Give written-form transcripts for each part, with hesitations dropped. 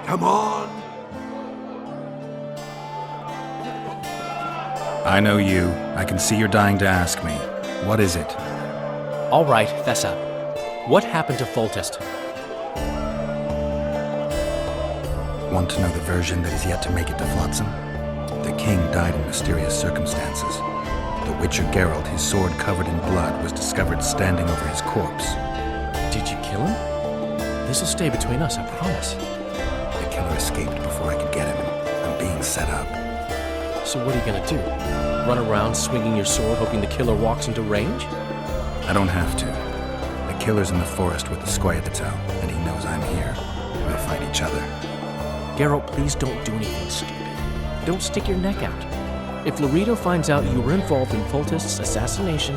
Come on! I know you. I can see you're dying to ask me. What is it? All right, fess up. What happened to Foltest? Want to know the version that is yet to make it to Flotsam? The king died in mysterious circumstances. The Witcher Geralt, his sword covered in blood, was discovered standing over his corpse. Did you kill him? This'll stay between us, I promise. The killer escaped before I could get him. I'm being set up. So what are you gonna do? Run around swinging your sword hoping the killer walks into range? I don't have to. The killer's in the forest with the Squayatatau, and he knows I'm here. We'll fight each other. Geralt, please don't do anything stupid. Don't stick your neck out. If Laredo finds out you were involved in Foltest's assassination...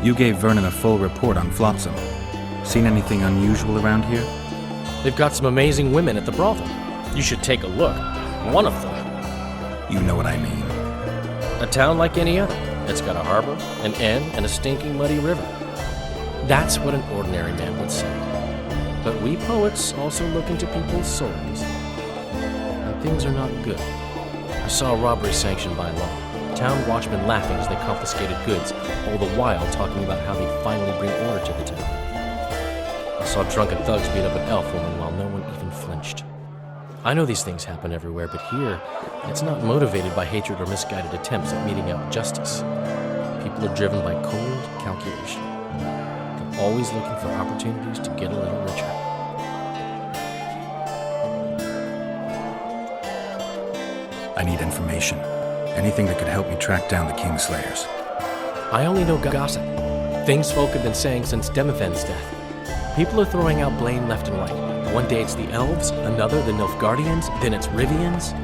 You gave Vernon a full report on Flotsam. Seen anything unusual around here? They've got some amazing women at the brothel. You should take a look. One of them. You know what I mean. A town like any other. It's got a harbor, an inn, and a stinking muddy river. That's what an ordinary man would say. But we poets also look into people's souls. And things are not good. I saw a robbery sanctioned by law. Town watchmen laughing as they confiscated goods, all the while talking about how they'd finally bring order to the town. I saw drunken thugs beat up an elf woman while no one even flinched. I know these things happen everywhere, but here, it's not motivated by hatred or misguided attempts at meting out justice. People are driven by cold calculation. They're always looking for opportunities to get a little richer. I need information. Anything that could help me track down the Kingslayers. I only know gossip. Things folk have been saying since Demophen's death. People are throwing out blame left and right. One day it's the elves, another the Nilfgaardians, then it's Rivians.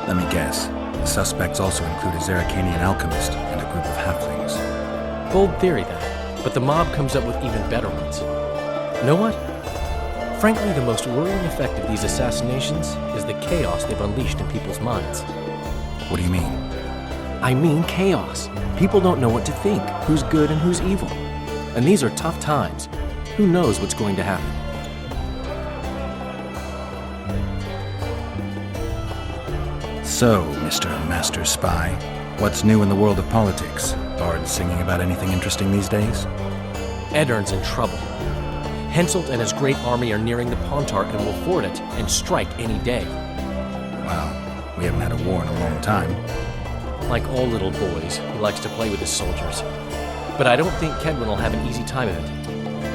Let me guess. The suspects also include a Zerrikanian alchemist and a group of halflings. Bold theory, that. But the mob comes up with even better ones. Know what? Frankly, the most worrying effect of these assassinations is the chaos they've unleashed in people's minds. What do you mean? I mean chaos. People don't know what to think, who's good and who's evil. And these are tough times. Who knows what's going to happen? So, Mr. Master Spy, what's new in the world of politics? Bards singing about anything interesting these days? Edirn's in trouble. Henselt and his great army are nearing the Pontar and will ford it and strike any day. Wow, we haven't had a war in a long time. Like all little boys, he likes to play with his soldiers. But I don't think Kedwin will have an easy time of it.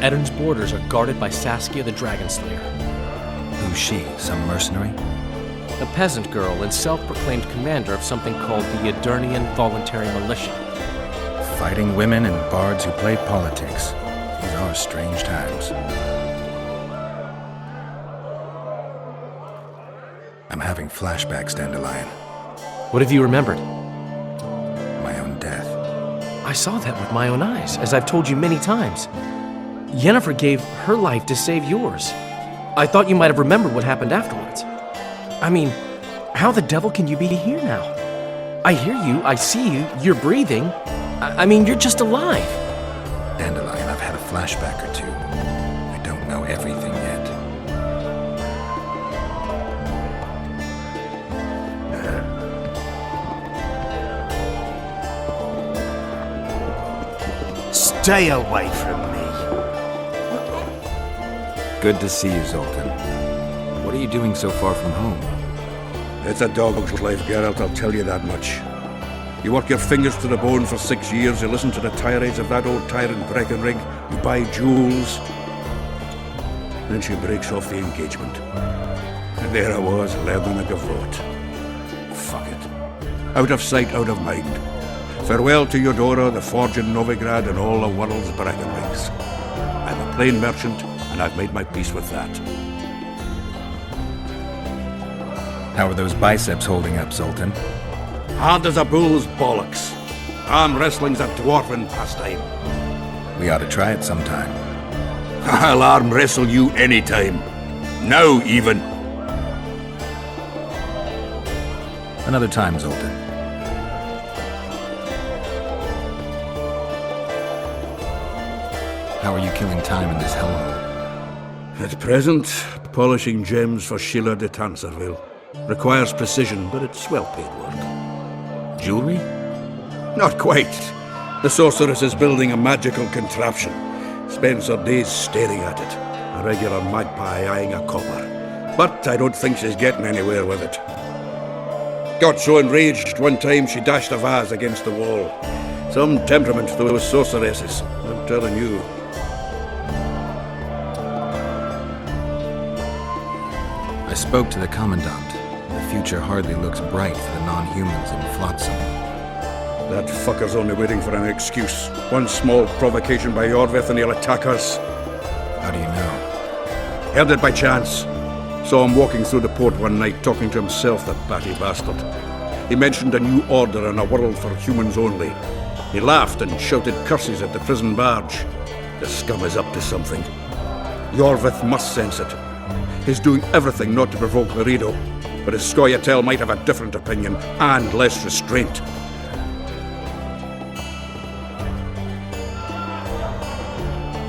Edirn's borders are guarded by Saskia the Dragon Slayer. Who's she? Some mercenary? A peasant girl and self-proclaimed commander of something called the Edirnian Voluntary Militia. Fighting women and bards who play politics. These are strange times. I'm having flashbacks, Dandelion. What have you remembered? My own death. I saw that with my own eyes, as I've told you many times. Yennefer gave her life to save yours. I thought you might have remembered what happened afterwards. I mean, how the devil can you be here now? I hear you, I see you, you're breathing. I mean, you're just alive. Dandelion, I've had a flashback or two. I don't know everything yet. Stay away from me. Good to see you, Zoltan. What are you doing so far from home? It's a dog's life, Geralt, I'll tell you that much. You work your fingers to the bone for 6 years, you listen to the tirades of that old tyrant Breckenrig, you buy jewels. Then she breaks off the engagement. And there I was, learning a gavotte. Fuck it. Out of sight, out of mind. Farewell to Eudora, the forge in Novigrad, and all the world's Breckenrigs. I'm a plain merchant, and I've made my peace with that. How are those biceps holding up, Zoltan? Hard as a bull's bollocks. Arm wrestling's a dwarven pastime. We ought to try it sometime. I'll arm wrestle you anytime. Now, even. Another time, Zoltan. How are you killing time in this hellhole? At present, polishing gems for Sheila de Tanserville. Requires precision, but it's well-paid work. Jewelry? Not quite. The sorceress is building a magical contraption. Spends her days staring at it. A regular magpie eyeing a copper. But I don't think she's getting anywhere with it. Got so enraged one time she dashed a vase against the wall. Some temperament those sorceresses, I'm telling you. I spoke to the Commandant. The future hardly looks bright for the non-humans in Flotsam. That fucker's only waiting for an excuse. One small provocation by Yorvith and he'll attack us. How do you know? Heard it by chance. Saw him walking through the port one night talking to himself, the batty bastard. He mentioned a new order and a world for humans only. He laughed and shouted curses at the prison barge. The scum is up to something. Yorvith must sense it. He's doing everything not to provoke Laredo, but his Scoia'tael might have a different opinion and less restraint.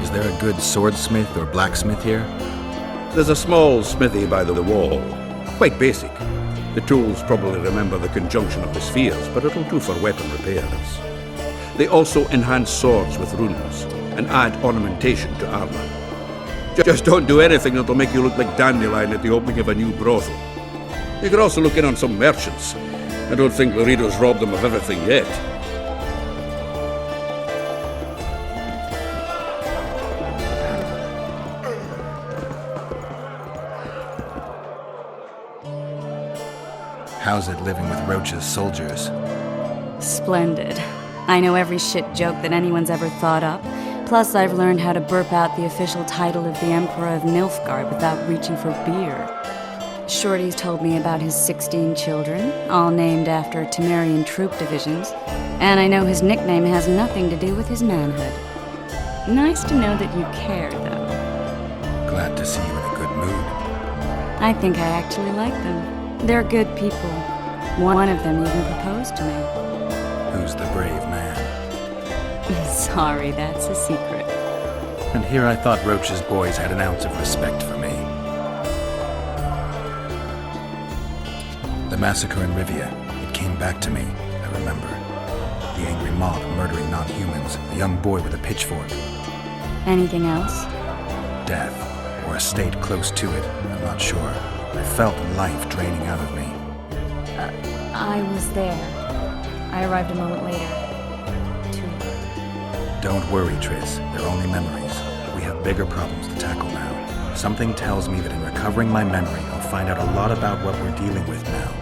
Is there a good swordsmith or blacksmith here? There's a small smithy by the wall. Quite basic. The tools probably remember the conjunction of the spheres, but it'll do for weapon repairs. They also enhance swords with runes and add ornamentation to armor. Just don't do anything that'll make you look like Dandelion at the opening of a new brothel. You could also look in on some merchants. I don't think Laredo's robbed them of everything yet. How's it living with Roach's soldiers? Splendid. I know every shit joke that anyone's ever thought up. Plus, I've learned how to burp out the official title of the Emperor of Nilfgaard without reaching for beer. Shorty's told me about his 16 children, all named after Temerian troop divisions, and I know his nickname has nothing to do with his manhood. Nice to know that you care, though. Glad to see you in a good mood. I think I actually like them. They're good people. One of them even proposed to me. Who's the brave man? Sorry, that's a secret. And here I thought Roach's boys had an ounce of respect for me. The massacre in Rivia, it came back to me, I remember. The angry mob murdering non-humans, a young boy with a pitchfork. Anything else? Death, or a state close to it, I'm not sure. I felt life draining out of me. I was there. I arrived a moment later. Don't worry, Triss. They're only memories. We have bigger problems to tackle now. Something tells me that in recovering my memory, I'll find out a lot about what we're dealing with now.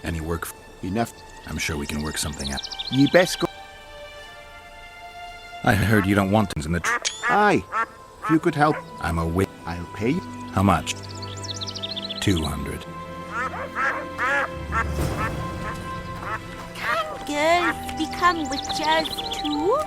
Any work? Enough. I'm sure we can work something out. Ye best go. I heard you don't want things in the Aye. If you could help. I'm a wit. I'll pay you. How much? 200. Can girls become witches too?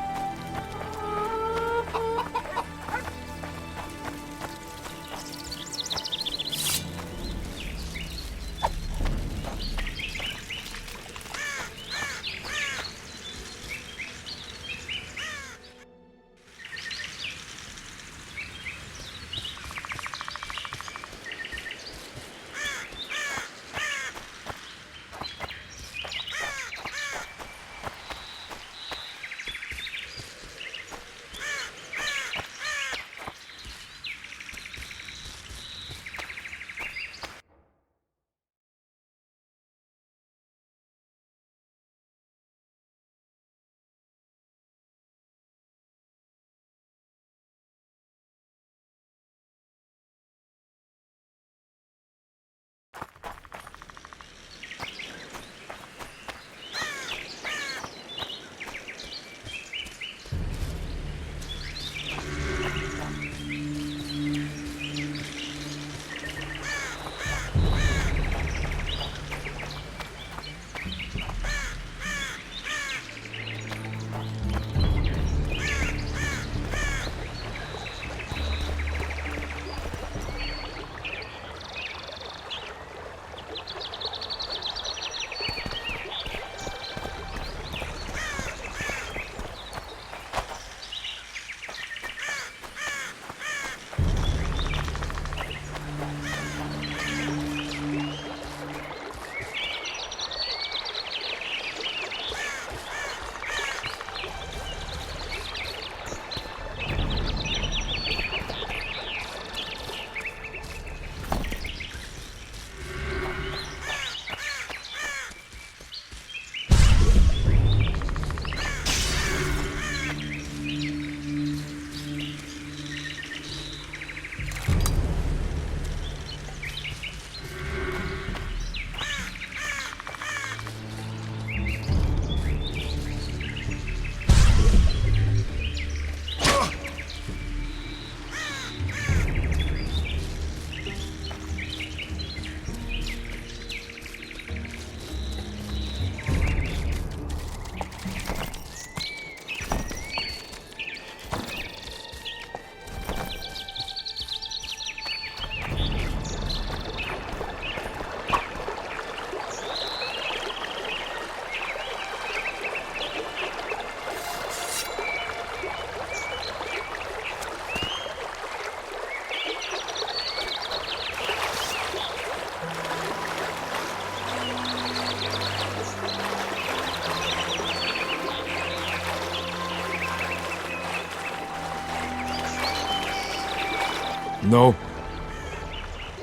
No.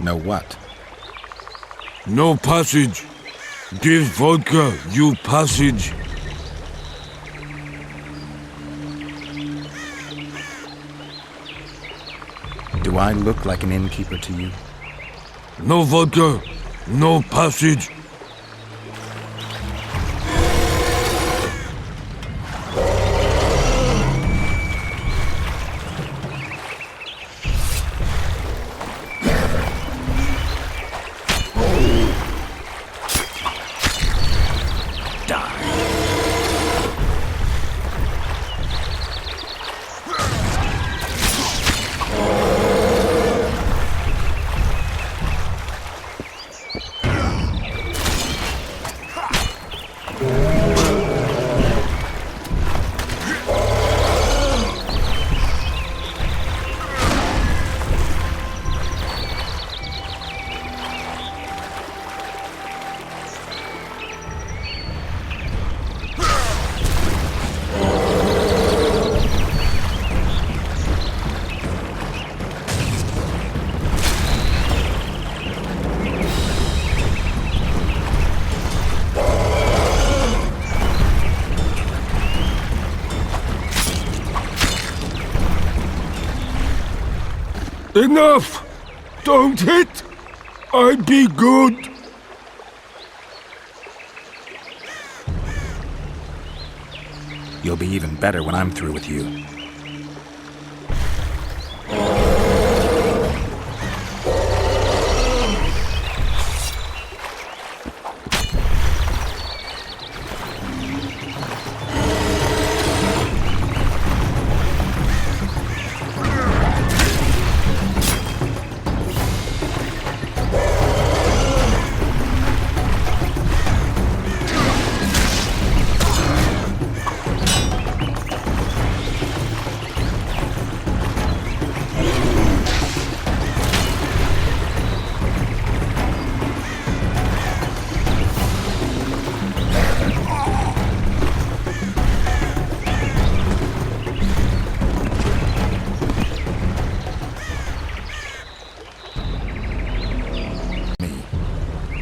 No what? No passage. Give vodka, you passage. Do I look like an innkeeper to you? No vodka, no passage. Enough! Don't hit! I be good! You'll be even better when I'm through with you.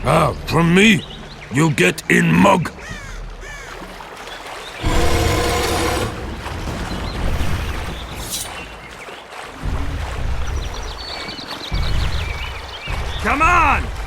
Ah, from me, you get in, mug. Come on!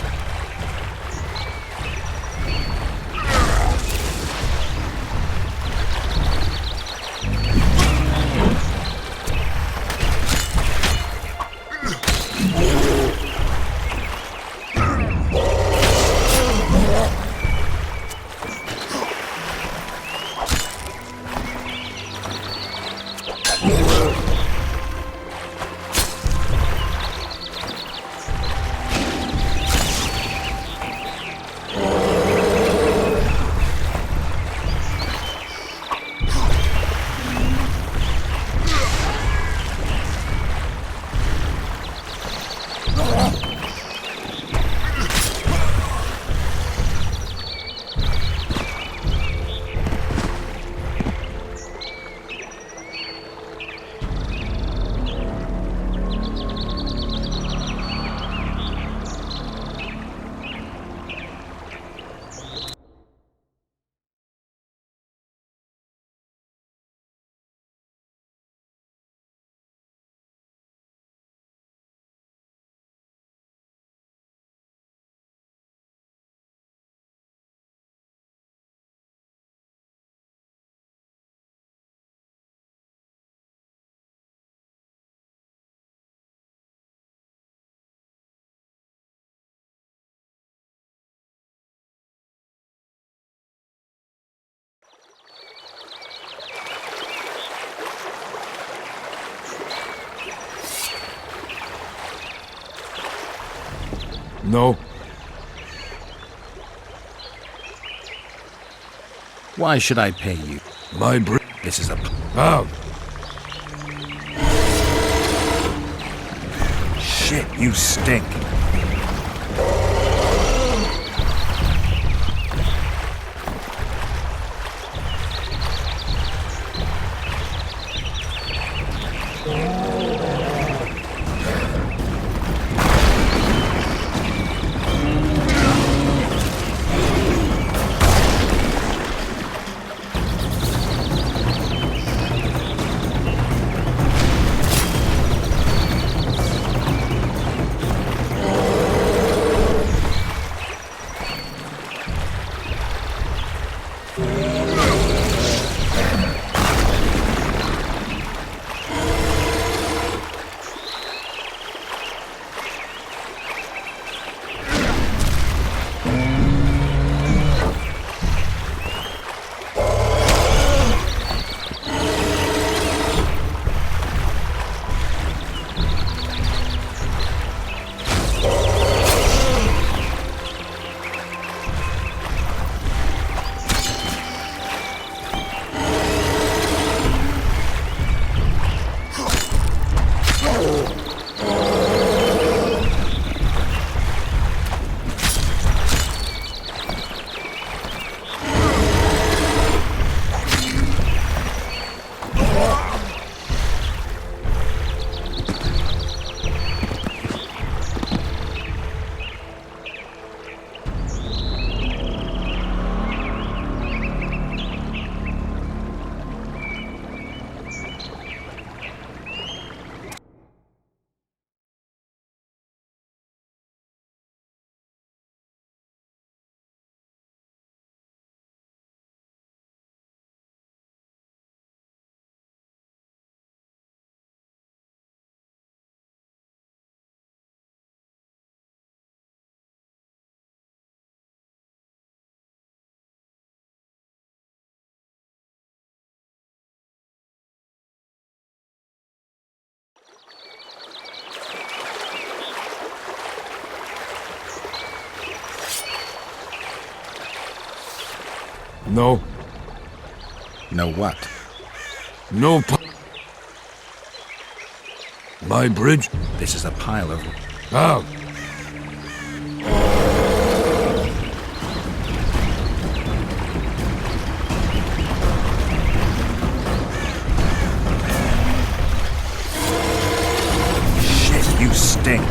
No. Why should I pay you? My This is a... Oh. Shit, you stink. No. No what? No. My bridge? This is a pile of... Oh. Shit, you stink.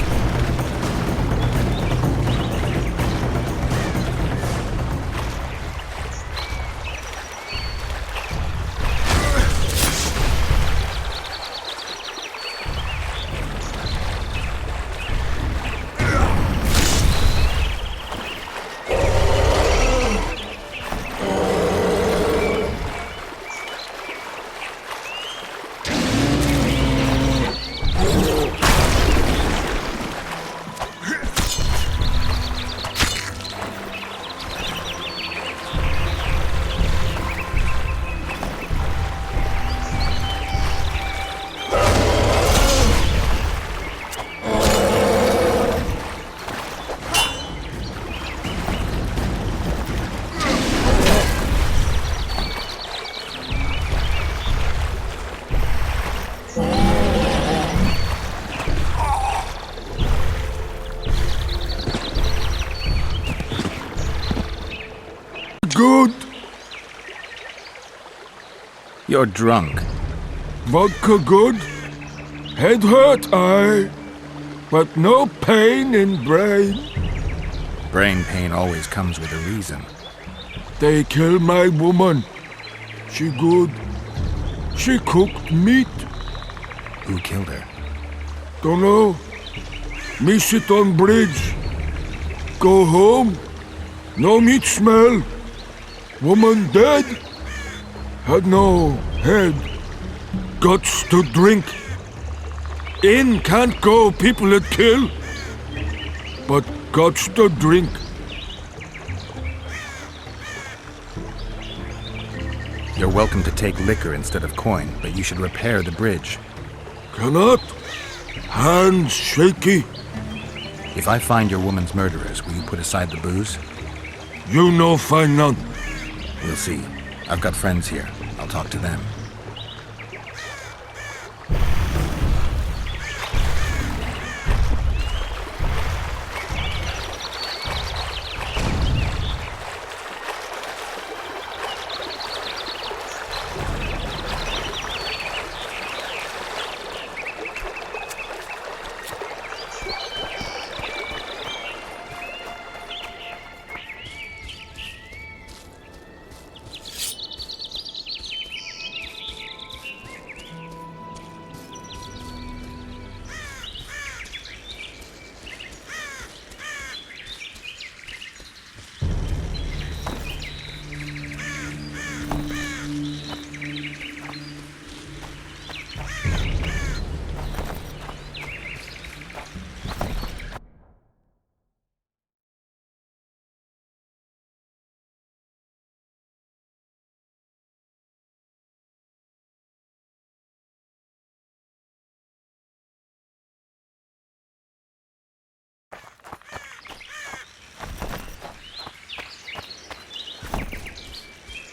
good. You're drunk. Vodka good. Head hurt, aye. But no pain in brain. Brain pain always comes with a reason. They kill my woman. She good. She cooked meat. Who killed her? Dunno. Me sit on bridge. Go home. No meat smell. Woman dead. Had no head. Guts to drink. In can't go, people that kill. But guts to drink. You're welcome to take liquor instead of coin, but you should repair the bridge. Cannot. Hands shaky. If I find your woman's murderers, will you put aside the booze? You no find none. We'll see. I've got friends here. I'll talk to them.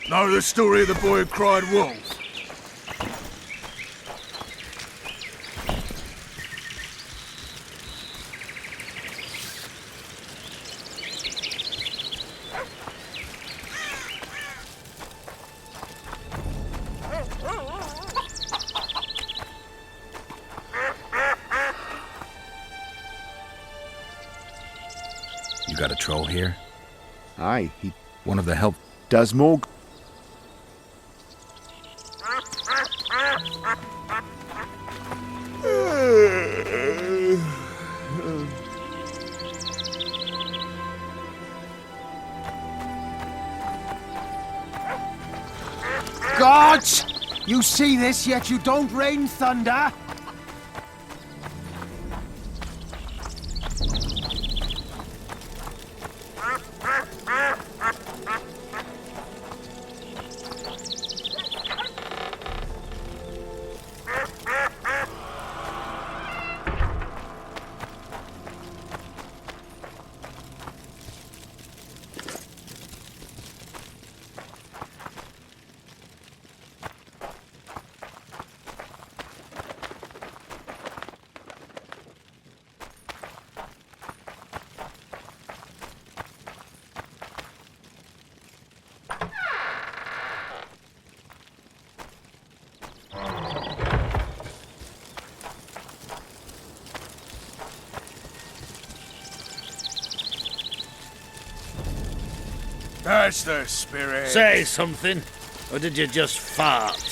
Know the story of the boy who cried wolf? You got a troll here? Aye, he One of the help... does more. Gods! You see this, yet you don't rain thunder? That's the spirit. Say something, or did you just fart?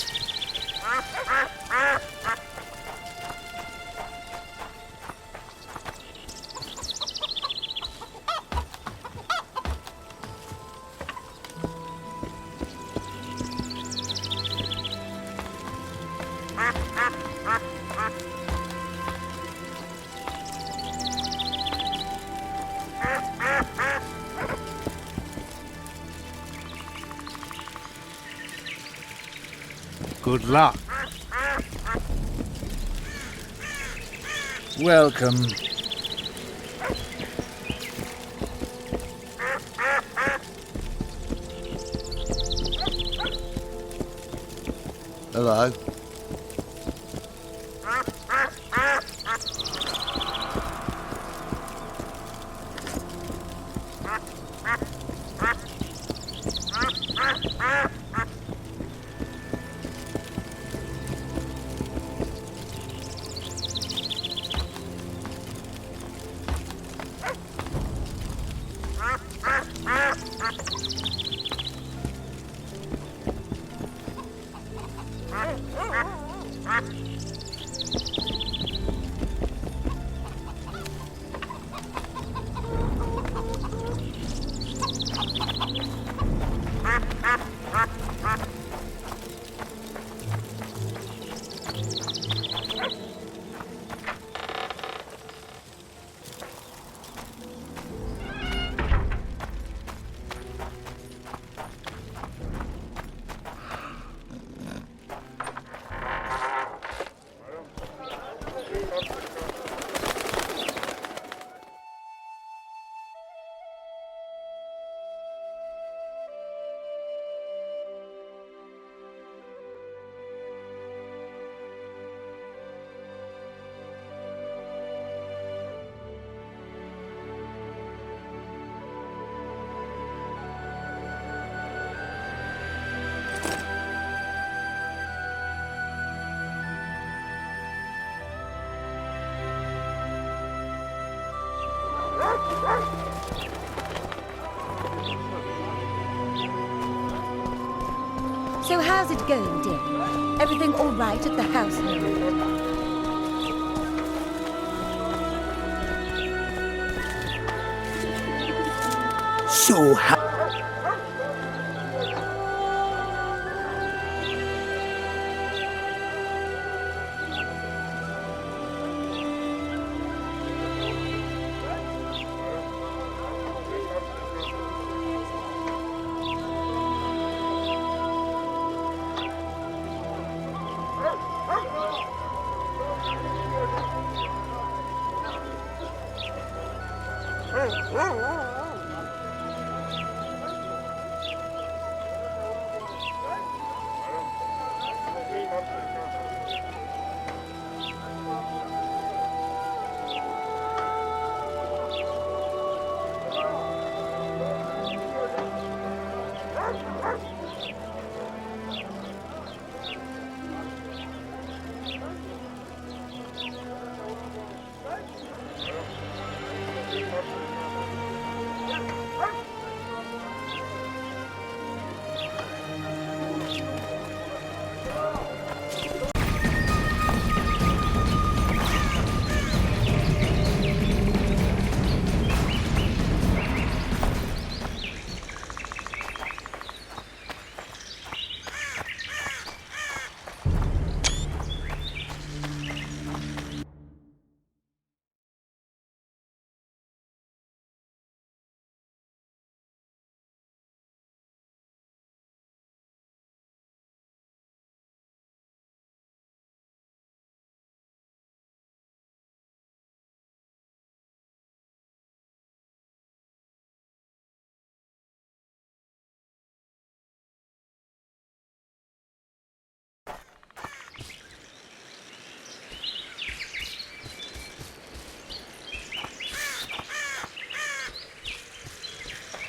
Good luck. Welcome. Hello. So how's it going, dear? Everything all right at the household? So how...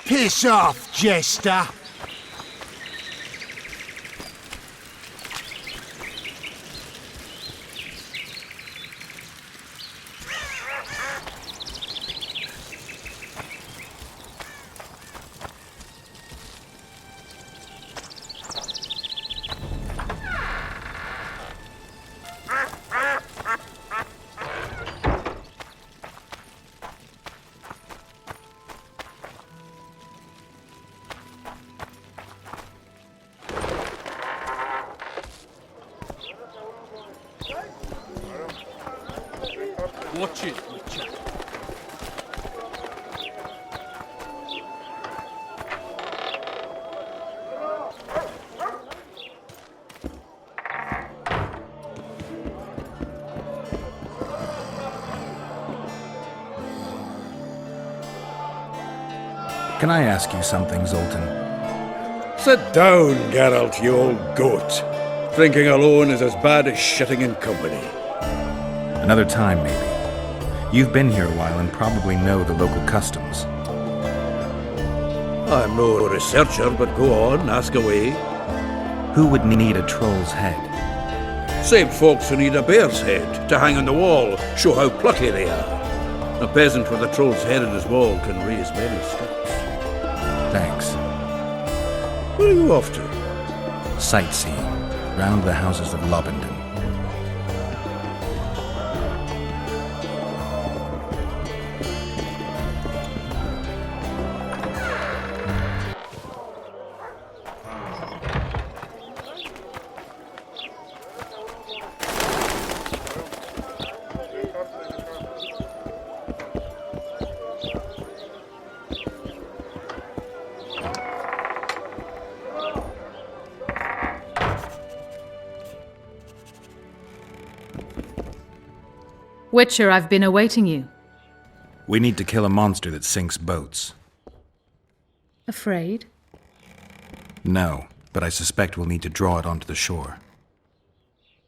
Piss off, jester! Watch it, Witcher. Can I ask you something, Zoltan? Sit down, Geralt, you old goat. Drinking alone is as bad as shitting in company. Another time, maybe. You've been here a while and probably know the local customs. I'm no researcher, but go on, ask away. Who would need a troll's head? Same folks who need a bear's head to hang on the wall, show how plucky they are. A peasant with a troll's head in his wall can raise many sticks. Thanks. Where are you off to? Sightseeing, round the houses of Lobenden. Witcher, I've been awaiting you. We need to kill a monster that sinks boats. Afraid? No, but I suspect we'll need to draw it onto the shore.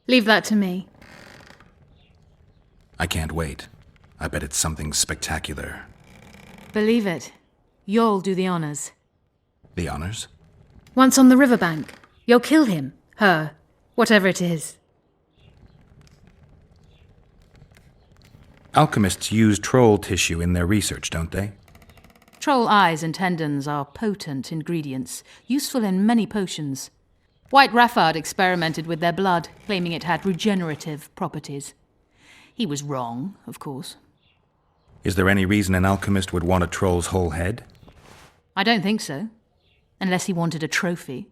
Leave that to me. I can't wait. I bet it's something spectacular. Believe it. You'll do the honors. The honors? Once on the riverbank, you'll kill him, her, whatever it is. Alchemists use troll tissue in their research, don't they? Troll eyes and tendons are potent ingredients, useful in many potions. White Raffard experimented with their blood, claiming it had regenerative properties. He was wrong, of course. Is there any reason an alchemist would want a troll's whole head? I don't think so. Unless he wanted a trophy.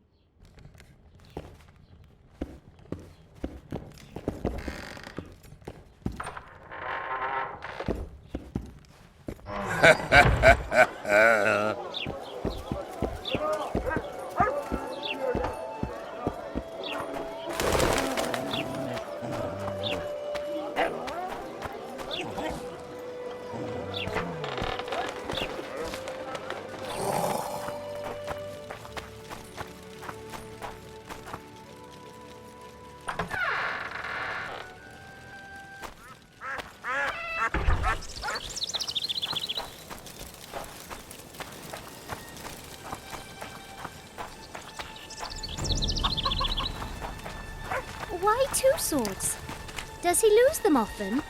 Why 2 swords? Does he lose them often?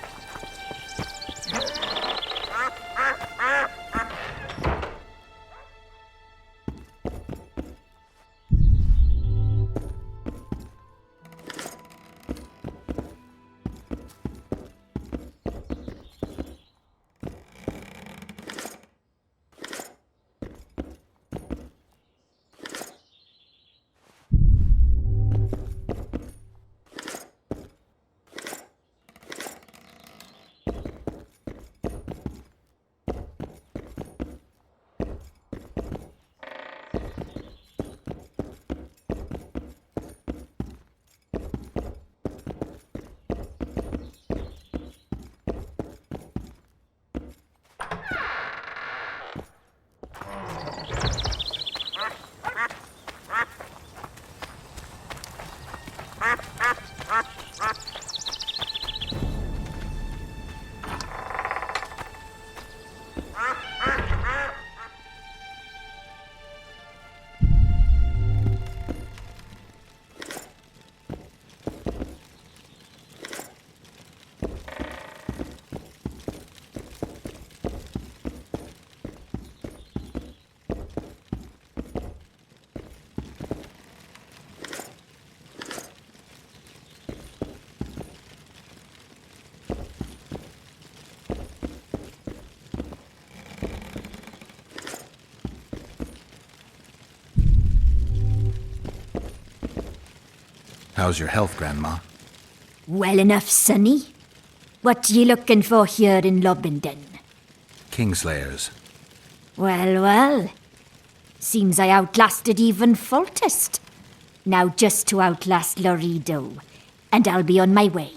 How's your health, Grandma? Well enough, sonny. What you looking for here in Lobenden? Kingslayers. Well, well. Seems I outlasted even Foltest. Now just to outlast Lorido, and I'll be on my way.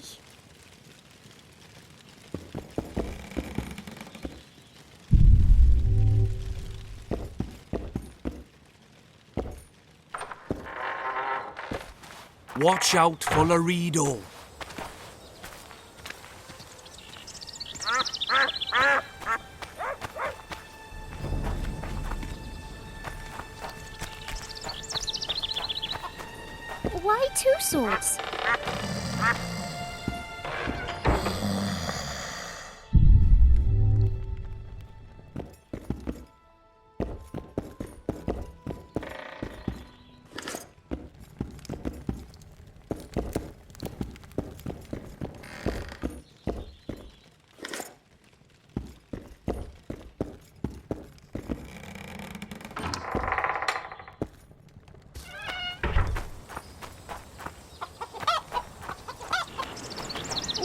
Watch out for Lorido. Why 2 swords?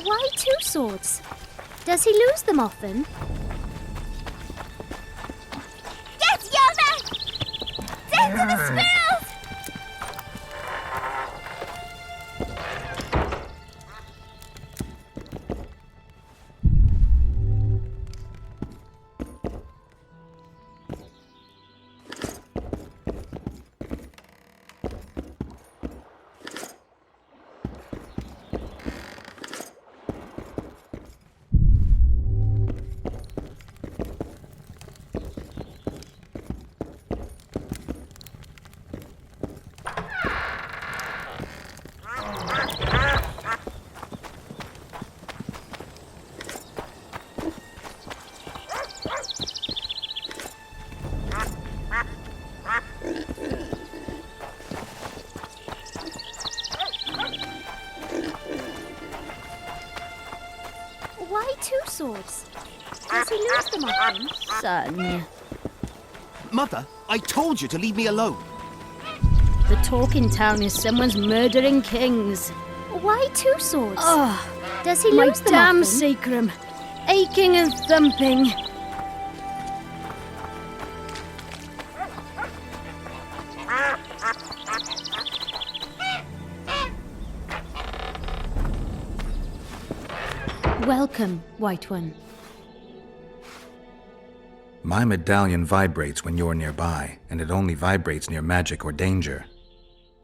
Why 2 swords? Does he lose them often? Get Yona! Death to the squirrels! Why 2 swords? Does he lose them often? Son. Mother, I told you to leave me alone. The talk in town is someone's murdering kings. Why 2 swords? Oh, does he lose them damn often? Sacrum, aching and thumping. Welcome, White One. My medallion vibrates when you're nearby, and it only vibrates near magic or danger.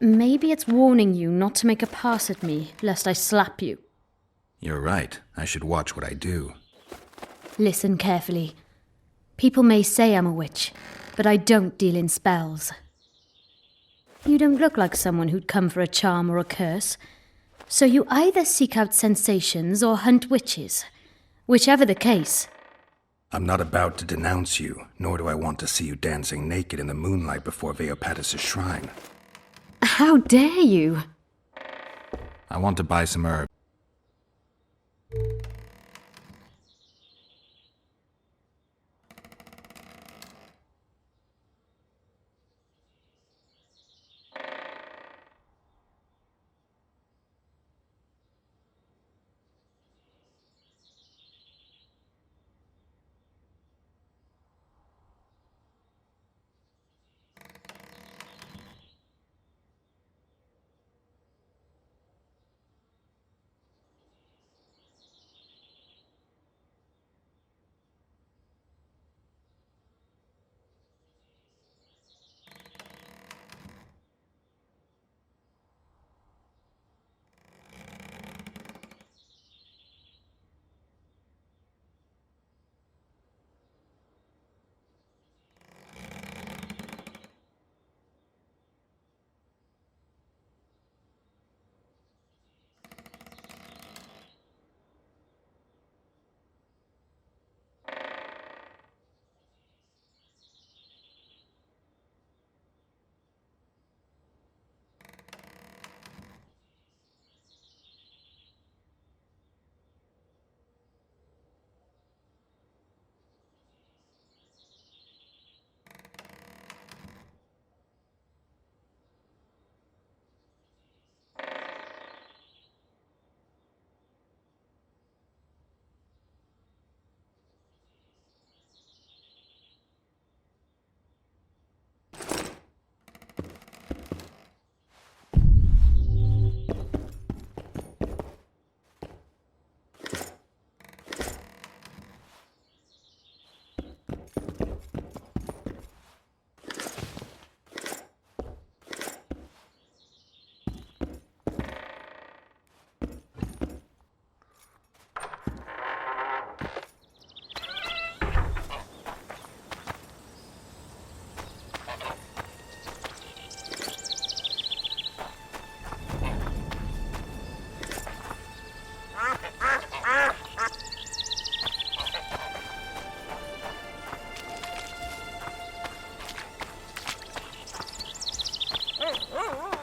Maybe it's warning you not to make a pass at me, lest I slap you. You're right. I should watch what I do. Listen carefully. People may say I'm a witch, but I don't deal in spells. You don't look like someone who'd come for a charm or a curse. So you either seek out sensations or hunt witches. Whichever the case. I'm not about to denounce you, nor do I want to see you dancing naked in the moonlight before Veopatis' shrine. How dare you? I want to buy some herbs.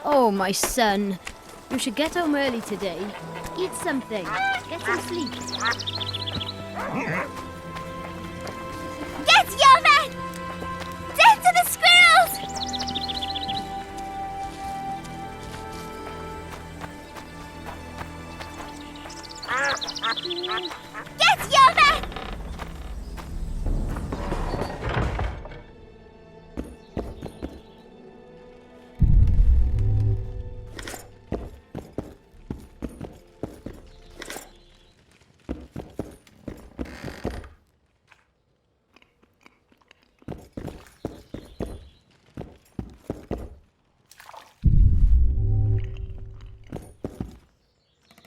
Oh, my son. You should get home early today. Eat something. Get some sleep. Get your men! Death to the squirrels! Get your men!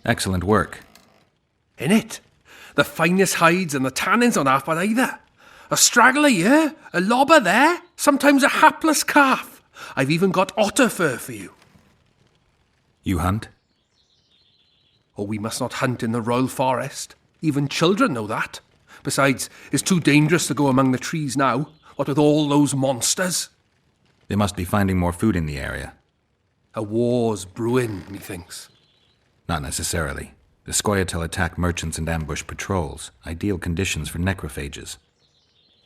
Excellent work. In it, the finest hides and the tannins on half by either. A straggler here, a lobber there, sometimes a hapless calf. I've even got otter fur for you. You hunt? Oh, we must not hunt in the royal forest. Even children know that. Besides, it's too dangerous to go among the trees now, what with all those monsters. They must be finding more food in the area. A war's brewing, methinks. Not necessarily. The Scoia'tael attack merchants and ambush patrols. Ideal conditions for necrophages.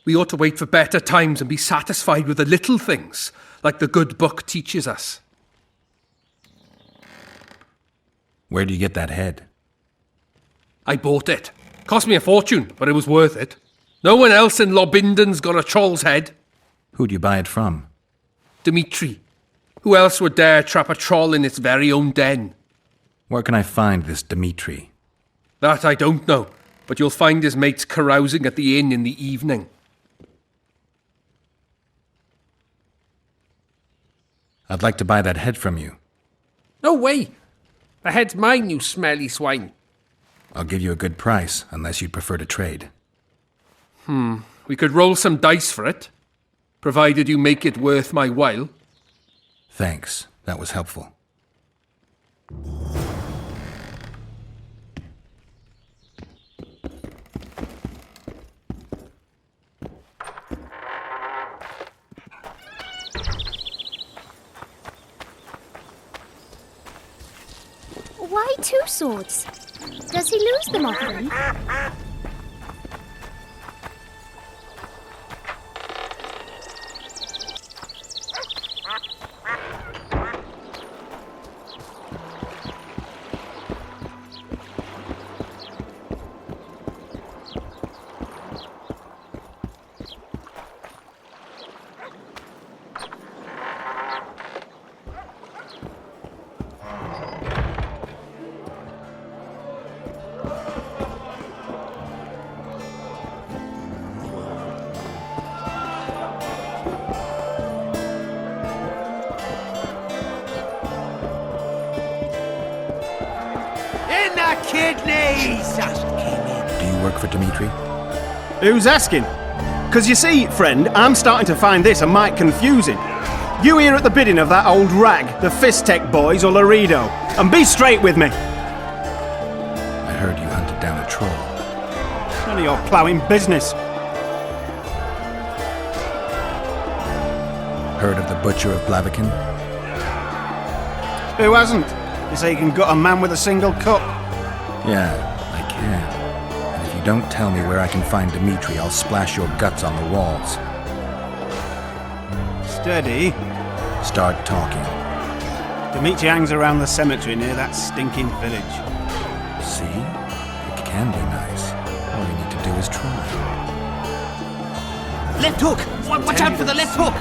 We ought to wait for better times and be satisfied with the little things, like the good book teaches us. Where do you get that head? I bought it. Cost me a fortune, but it was worth it. No one else in Lobinden's got a troll's head. Who'd you buy it from? Dimitri. Who else would dare trap a troll in its very own den? Where can I find this Dimitri? That I don't know, but you'll find his mates carousing at the inn in the evening. I'd like to buy that head from you. No way! The head's mine, you smelly swine. I'll give you a good price, unless you'd prefer to trade. We could roll some dice for it, provided you make it worth my while. Thanks. That was helpful. Why 2 swords? Does he lose them often? Kidneys! Do you work for Dimitri? Who's asking? Because you see, friend, I'm starting to find this a mite confusing. You here at the bidding of that old rag, the Fistech boys or Laredo, and be straight with me. I heard you hunted down a troll. None of your ploughing business. Heard of the butcher of Blaviken? Who hasn't? You say you can gut a man with a single cut? Yeah, I can. And if you don't tell me where I can find Dimitri, I'll splash your guts on the walls. Steady. Start talking. Dimitri hangs around the cemetery near that stinking village. See? It can be nice. All you need to do is try. Left hook! Watch out for the left hook!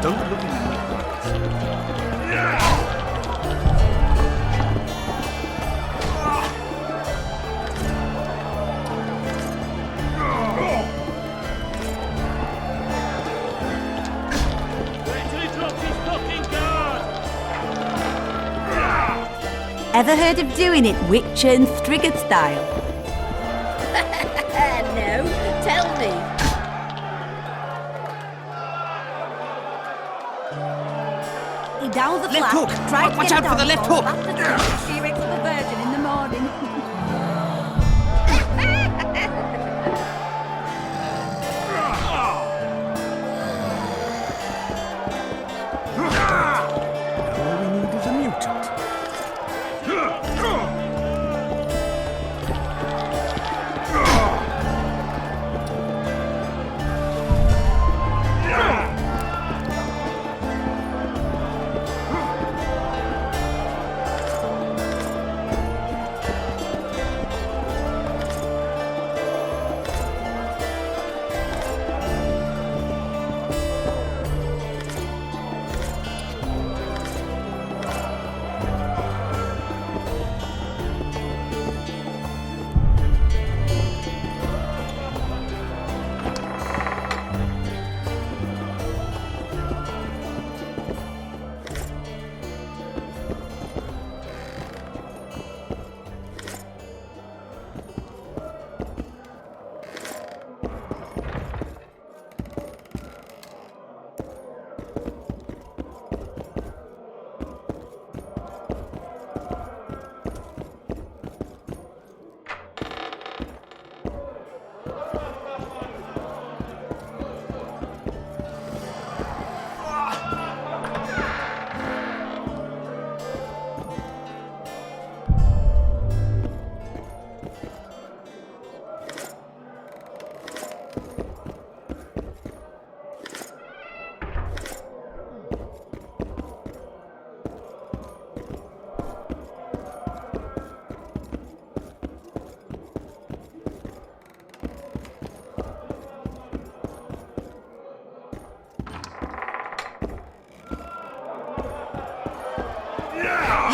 Don't look at me. Ever heard of doing it Witcher and Striggett style? No, tell me. He down the Left flat, hook! tried to Watch get out for the it left on, hook! after the she wakes up a virgin in the morning. All we need is a mutant.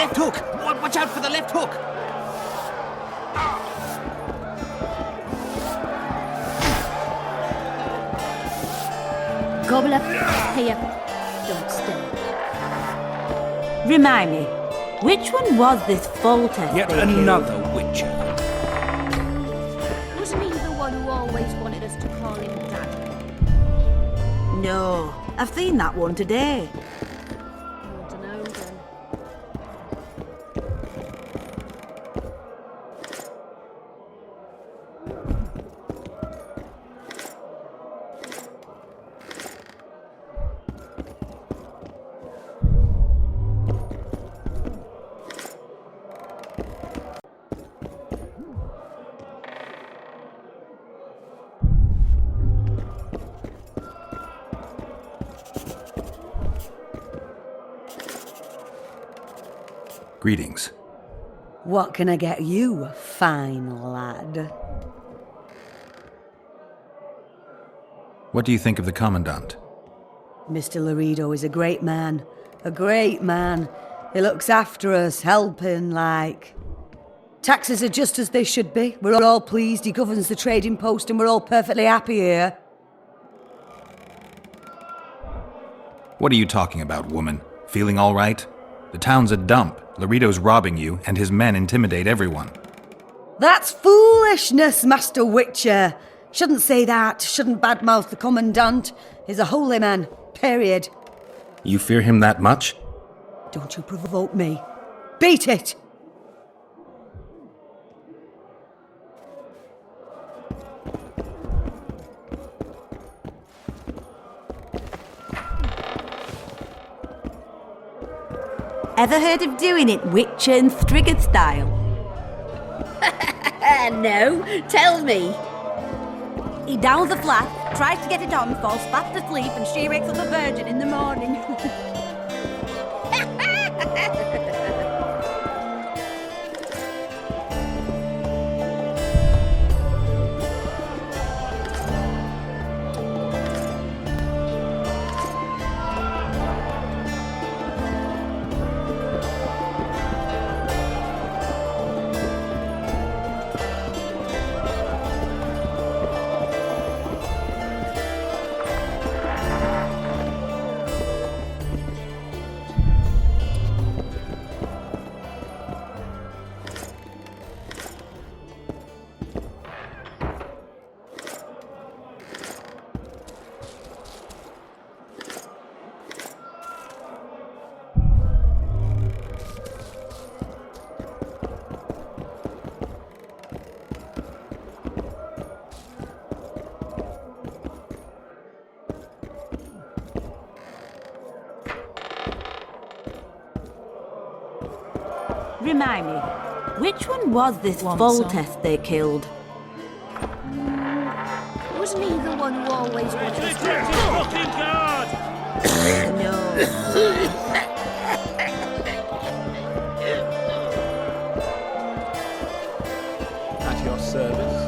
left hook! Watch out for the left hook! Gobble up, pay up, don't stay. Remind me, which one was this Foltest? Yet another witcher. Wasn't he the one who always wanted us to call him Dad? No, I've seen that one today. I don't know then. Greetings. What can I get you, fine lad? What do you think of the Commandant? Mr. Laredo is a great man. A great man. He looks after us, helping, like. Taxes are just as they should be. We're all pleased. He governs the trading post and we're all perfectly happy here. What are you talking about, woman? Feeling all right? The town's a dump. Laredo's robbing you, and his men intimidate everyone. That's foolishness, Master Witcher. Shouldn't say that. Shouldn't badmouth the Commandant. He's a holy man. Period. You fear him that much? Don't you provoke me. Beat it! Ever heard of doing it Witcher and Strigged style? No, tell me. He downs the flask, tries to get it on, falls fast asleep, and she wakes up a virgin in the morning. Remind me, which one was this Foltest they killed? Wasn't he the one who always wanted us to Fucking guard! No. At your service.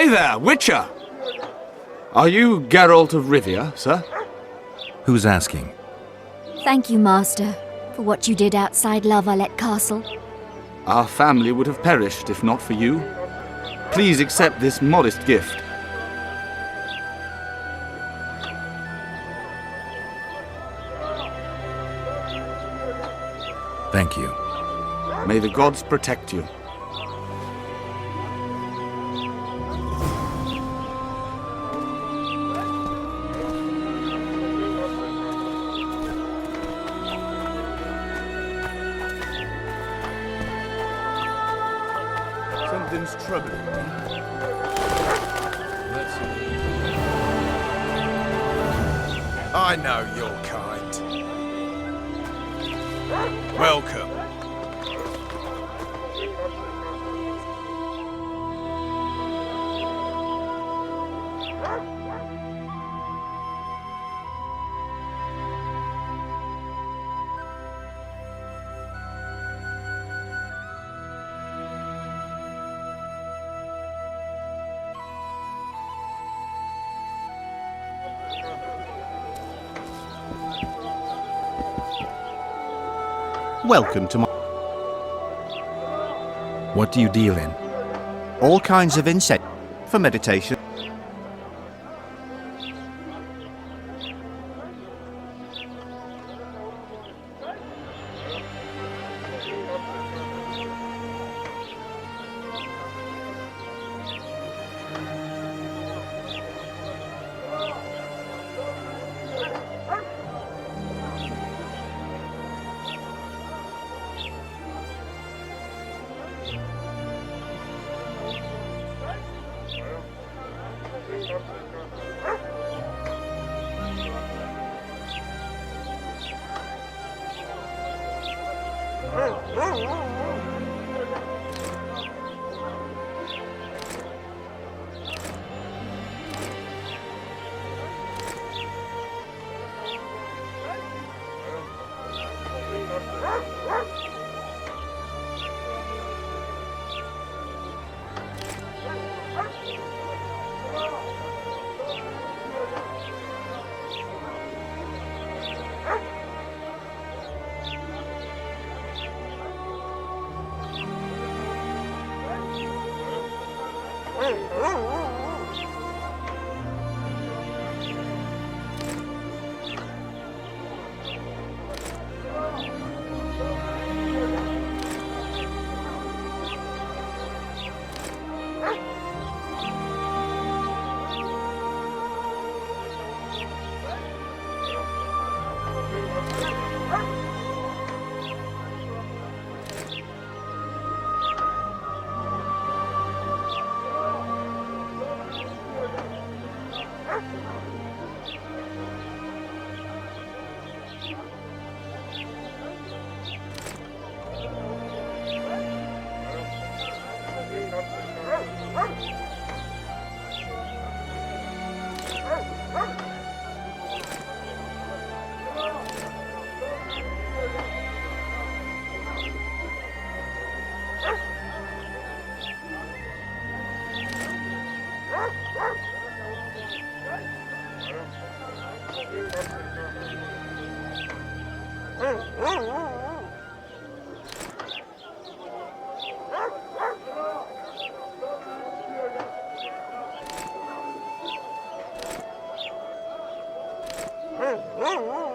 Hey there, Witcher! Are you Geralt of Rivia, sir? Who's asking? Thank you, Master, for what you did outside Lavalet Castle. Our family would have perished if not for you. Please accept this modest gift. Thank you. May the gods protect you. Something's troubling me. I know your kind. Welcome. Welcome to my... What do you deal in? All kinds of incense for meditation. Oh,